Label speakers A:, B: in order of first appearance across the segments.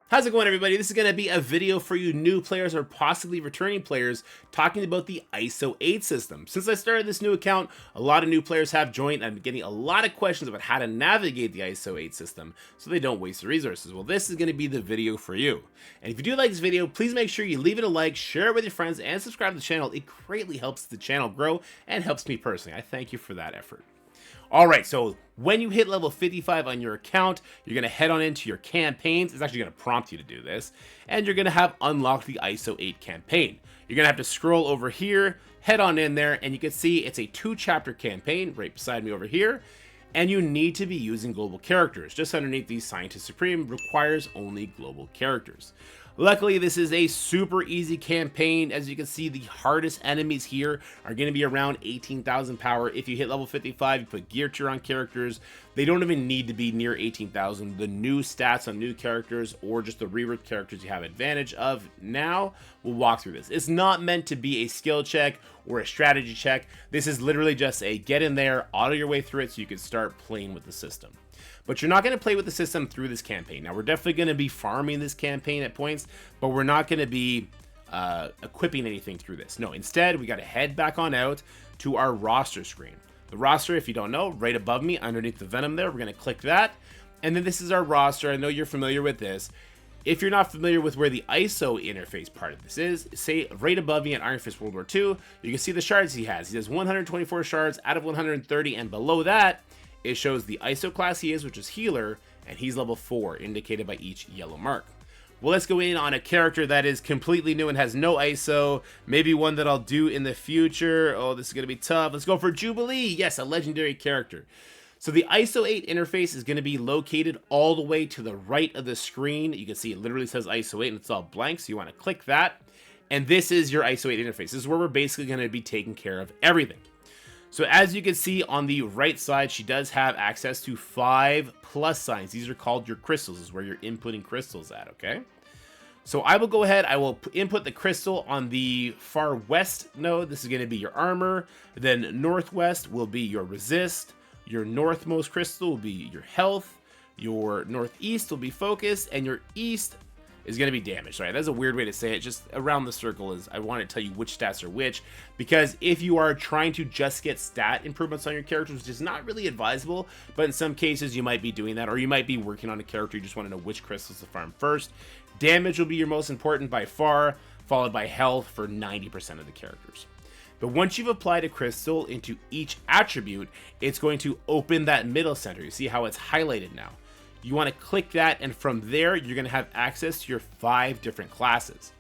A: How's it going, everybody? This is going to be a video for you new players or possibly returning players talking about the ISO 8 system. Since I started this new account, a lot of new players have joined. I'm getting a lot of questions about how to navigate the ISO 8 system so they don't waste the resources. Well, this is going to be the video for you. And if you do like this video, please make sure you leave it a like, share it with your friends, and subscribe to the channel. It greatly helps the channel grow and helps me personally. I thank you for that effort. Alright, so when you hit level 55 on your account, you're going to head on into your campaigns. It's actually going to prompt you to do this. And you're going to have unlocked the ISO 8 campaign. You're going to have to scroll over here, head on in there, and you can see it's a 2-chapter campaign right beside me over here. And you need to be using global characters. Just underneath the Scientist Supreme requires only global characters. Luckily, this is a super easy campaign. As you can see, the hardest enemies here are going to be around 18,000 power. If you hit level 55, you put gear tier on characters. They don't even need to be near 18,000. The new stats on new characters or just the reworked characters you have advantage of now, we'll walk through this. It's not meant to be a skill check or a strategy check. This is literally just a get in there, auto your way through it so you can start playing with the system. But you're not going to play with the system through this campaign. Now, we're definitely going to be farming this campaign at points, but we're not going to be equipping anything through this. No, instead, we got to head back on out to our roster screen. The roster, if you don't know, right above me, underneath the Venom there, we're going to click that. And then this is our roster. I know you're familiar with this. If you're not familiar with where the ISO interface part of this is, say right above me at Iron Fist World War II, you can see the shards he has. He has 124 shards out of 130, and below that, it shows the ISO class he is, which is Healer, and he's level 4, indicated by each yellow mark. Well, let's go in on a character that is completely new and has no ISO, maybe one that I'll do in the future. Oh, this is going to be tough. Let's go for Jubilee. Yes, a legendary character. So the ISO 8 interface is going to be located all the way to the right of the screen. You can see it literally says ISO 8 and it's all blank, so you want to click that. And this is your ISO 8 interface. This is where we're basically going to be taking care of everything. So as you can see on the right side, she does have access to 5 plus signs. These are called your crystals. This is where you're inputting crystals at, okay? So I will go ahead. I will input the crystal on the far west node. This is going to be your armor. Then northwest will be your resist. Your northmost crystal will be your health. Your northeast will be focus. And your east is going to be damaged. Right? That's a weird way to say it. Just around the circle is, I want to tell you which stats are which, because if you are trying to just get stat improvements on your characters, which is not really advisable, but in some cases you might be doing that, or you might be working on a character, you just want to know which crystals to farm first. Damage will be your most important by far, followed by health for 90% of the characters. But once you've applied a crystal into each attribute, it's going to open that middle center. You see how it's highlighted now. You want to click that, and from there, you're going to have access to your 5 different classes.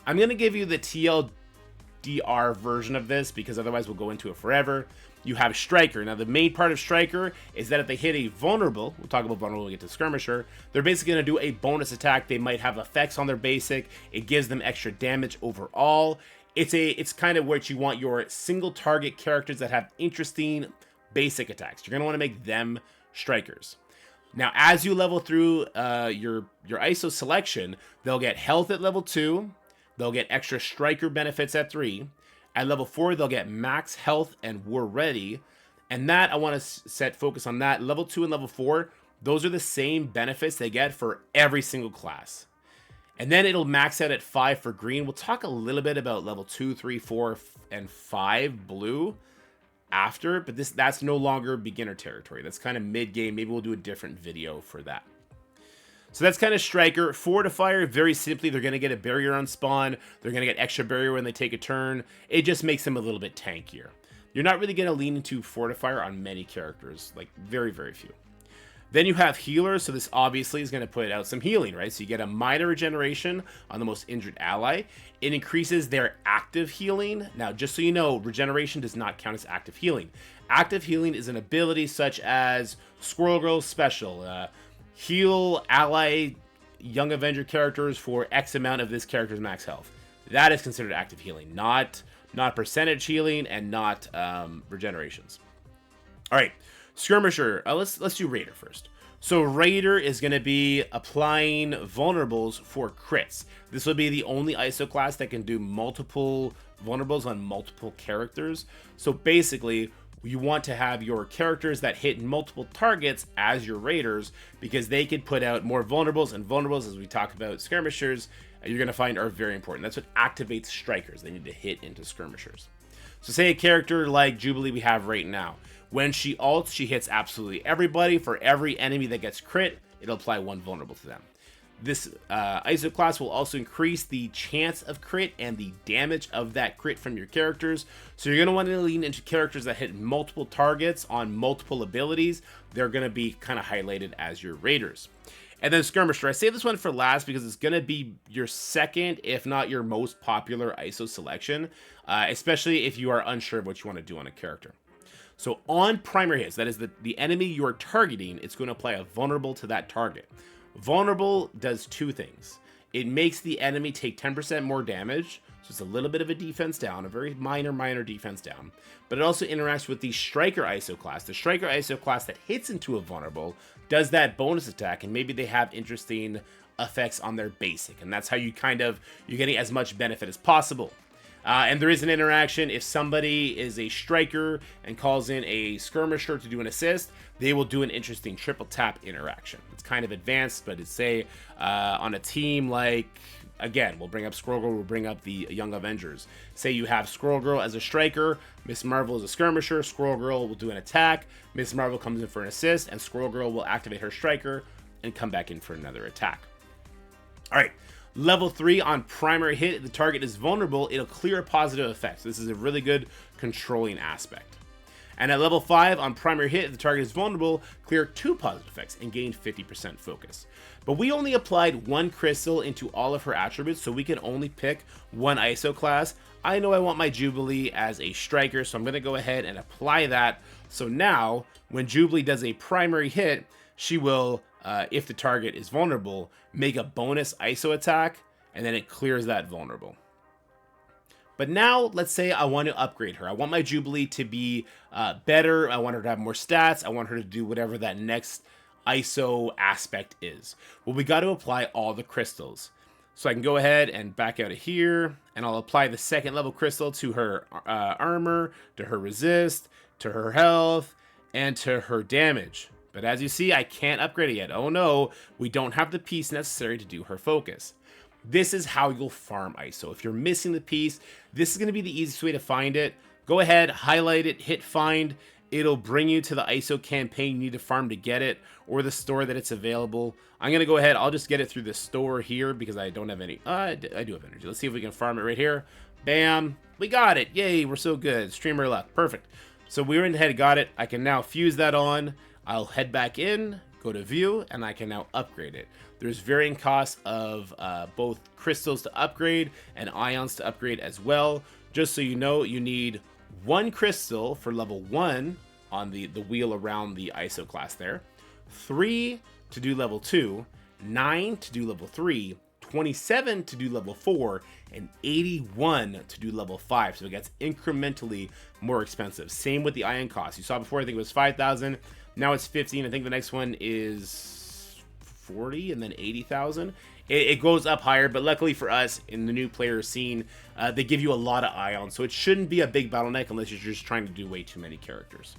A: I'm going to give you the TLDR version of this, because otherwise we'll go into it forever. You have Striker. Now, the main part of Striker is that if they hit a vulnerable, we'll talk about vulnerable when we get to Skirmisher, they're basically going to do a bonus attack. They might have effects on their basic. It gives them extra damage overall. It's kind of what you want your single target characters that have interesting basic attacks. You're going to want to make them Strikers. Now, as you level through your ISO selection, they'll get health at level 2, they'll get extra striker benefits at 3, at level 4, they'll get max health and war ready, and that, I want to set focus on that. Level 2 and level 4, those are the same benefits they get for every single class. And then it'll max out at 5 for green. We'll talk a little bit about level 2, 3, 4, and 5 blue after, but that's no longer beginner territory. That's kind of mid-game. Maybe we'll do a different video for that. So that's kind of Striker. Fortifier, very simply, they're going to get a barrier on spawn. They're going to get extra barrier when they take a turn. It just makes them a little bit tankier. You're not really going to lean into Fortifier on many characters, like very, very few. Then you have Healer, so this obviously is going to put out some healing, right? So you get a minor regeneration on the most injured ally. It increases their active healing. Now, just so you know, regeneration does not count as active healing. Active healing is an ability such as Squirrel Girl's special. Heal ally Young Avenger characters for X amount of this character's max health. That is considered active healing, not percentage healing and not regenerations. All right. Skirmisher, let's do Raider first. So Raider is going to be applying vulnerables for crits. This will be the only ISO class that can do multiple vulnerables on multiple characters. So basically, you want to have your characters that hit multiple targets as your raiders, because they could put out more vulnerables, and vulnerables, as we talk about skirmishers, you're going to find are very important. That's what activates strikers. They need to hit into skirmishers. So say a character like Jubilee we have right now. When she ults, she hits absolutely everybody. For every enemy that gets crit, it'll apply 1 vulnerable to them. This ISO class will also increase the chance of crit and the damage of that crit from your characters. So you're going to want to lean into characters that hit multiple targets on multiple abilities. They're going to be kind of highlighted as your raiders. And then Skirmisher. I save this one for last because it's going to be your second, if not your most popular ISO selection, especially if you are unsure of what you want to do on a character. So on primary hits, that is the enemy you're targeting, it's going to apply a vulnerable to that target. Vulnerable does 2 things. It makes the enemy take 10% more damage, so it's a little bit of a defense down, a very minor defense down. But it also interacts with the Striker ISO class. The Striker ISO class that hits into a vulnerable does that bonus attack, and maybe they have interesting effects on their basic, and that's how you're getting as much benefit as possible. And there is an interaction. If somebody is a striker and calls in a skirmisher to do an assist, they will do an interesting triple tap interaction. It's kind of advanced, but it's on a team like, again, we'll bring up Squirrel Girl, we'll bring up the Young Avengers. Say you have Squirrel Girl as a striker, Miss Marvel is a skirmisher, Squirrel Girl will do an attack, Miss Marvel comes in for an assist, and Squirrel Girl will activate her striker and come back in for another attack. All right. Level 3 on primary hit, if the target is vulnerable, it'll clear a positive effect. So this is a really good controlling aspect. And at level 5 on primary hit, if the target is vulnerable, clear 2 positive effects and gain 50% focus. But we only applied 1 crystal into all of her attributes, so we can only pick 1 ISO class. I know I want my Jubilee as a striker, so I'm going to go ahead and apply that. So now, when Jubilee does a primary hit, she will, if the target is vulnerable, make a bonus ISO attack, and then it clears that vulnerable. But now, let's say I want to upgrade her. I want my Jubilee to be better. I want her to have more stats. I want her to do whatever that next ISO aspect is. Well, we got to apply all the crystals. So I can go ahead and back out of here, and I'll apply the 2nd level crystal to her armor, to her resist, to her health, and to her damage. But as you see, I can't upgrade it yet. Oh no, we don't have the piece necessary to do her focus. This is how you'll farm ISO. If you're missing the piece, this is going to be the easiest way to find it. Go ahead, highlight it, hit find. It'll bring you to the ISO campaign you need to farm to get it, or the store that it's available. I'm going to go ahead, I'll just get it through the store here because I don't have any. I do have energy. Let's see if we can farm it right here. Bam, we got it. Yay, we're so good. Streamer luck, perfect. So we went ahead, got it. I can now fuse that on. I'll head back in, go to view, and I can now upgrade it. There's varying costs of both crystals to upgrade and ions to upgrade as well. Just so you know, you need 1 crystal for level 1 on the wheel around the ISO class there, 3 to do level 2, 9 to do level 3, 27 to do level 4, and 81 to do level 5. So it gets incrementally more expensive. Same with the ion cost. You saw before, I think it was 5,000. Now it's 15. I think the next one is 40 and then 80,000. It goes up higher, but luckily for us in the new player scene, they give you a lot of ions, so it shouldn't be a big bottleneck unless you're just trying to do way too many characters.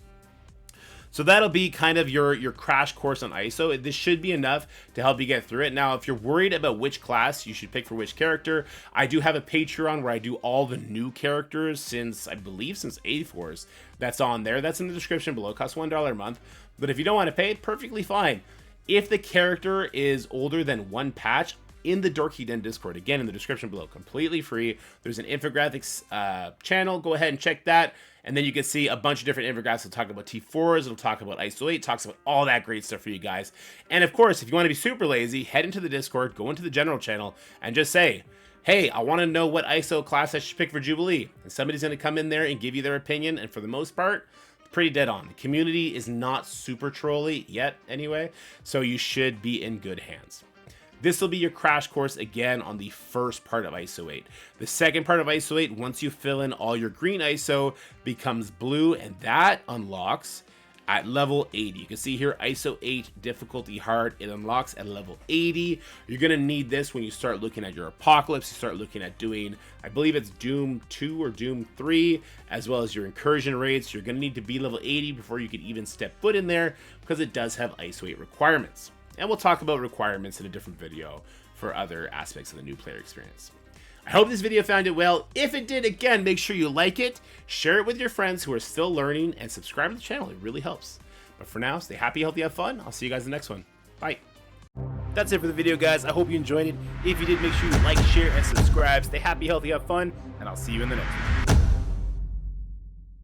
A: So that'll be kind of your crash course on ISO. This should be enough to help you get through it. Now, if you're worried about which class you should pick for which character, I do have a Patreon where I do all the new characters since, I believe, since A4s. That's on there. That's in the description below. It costs $1 a month. But if you don't want to pay, perfectly fine. If the character is older than 1 patch, in the Dorky Den Discord, again, in the description below, completely free. There's an infographics channel. Go ahead and check that. And then you can see a bunch of different infographics. It'll talk about T4s, it'll talk about ISO 8, talks about all that great stuff for you guys. And of course, if you want to be super lazy, head into the Discord, go into the general channel, and just say, hey, I want to know what ISO class I should pick for Jubilee. And somebody's going to come in there and give you their opinion, and for the most part, pretty dead on. The community is not super trolly yet, anyway, so you should be in good hands. This will be your crash course again on the first part of ISO 8. The second part of ISO 8, once you fill in all your green ISO, becomes blue, and that unlocks at level 80. You can see here ISO 8 difficulty hard. It unlocks at level 80. You're going to need this when you start looking at your Apocalypse. You start looking at doing, I believe it's Doom 2 or Doom 3, as well as your incursion raids. You're going to need to be level 80 before you could even step foot in there, because it does have ISO 8 requirements. And we'll talk about requirements in a different video for other aspects of the new player experience. I hope this video found it well. If it did, again, make sure you like it, share it with your friends who are still learning, and subscribe to the channel. It really helps. But for now, stay happy, healthy, have fun. I'll see you guys in the next one. Bye. That's it for the video, guys. I hope you enjoyed it. If you did, make sure you like, share, and subscribe. Stay happy, healthy, have fun, and I'll see you in the next one.